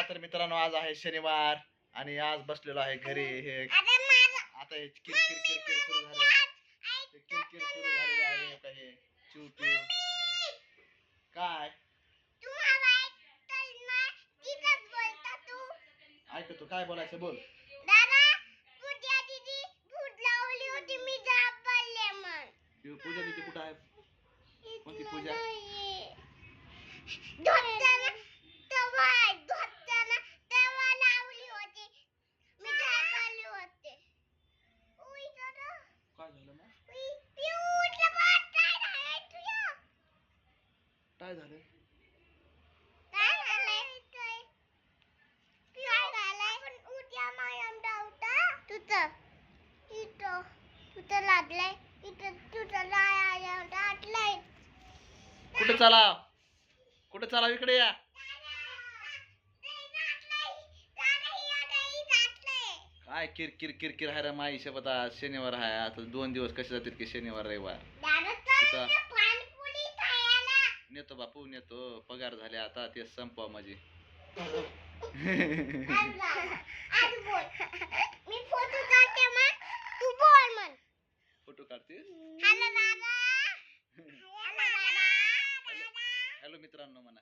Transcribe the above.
तर मित्रांनो आज आहे शनिवार आणि आज बसलेलो आहे घरी. हे आता हे किरकिर किरकिर सुरू झालं. किरकिर सुरू झालेलं आहे. काही चिव पिव काय ऐकतो काय बोलायचं बोल. पूजा दिदी कुठं आहे? कोणती पूजा? काय झालं ना? काय झालं? कुठे चला कुठे चला इकडे या. काय किरकिर किरकिर आहे रे माई शपथ. आज शनिवार आहे. आता 2 दिवस कसे जातील की शनिवार रविवार. नेतो बापू नेतो. पगार झाले आता ते संपवा माझी. फोटो काढतेस? हॅलो मित्रांनो म्हणा.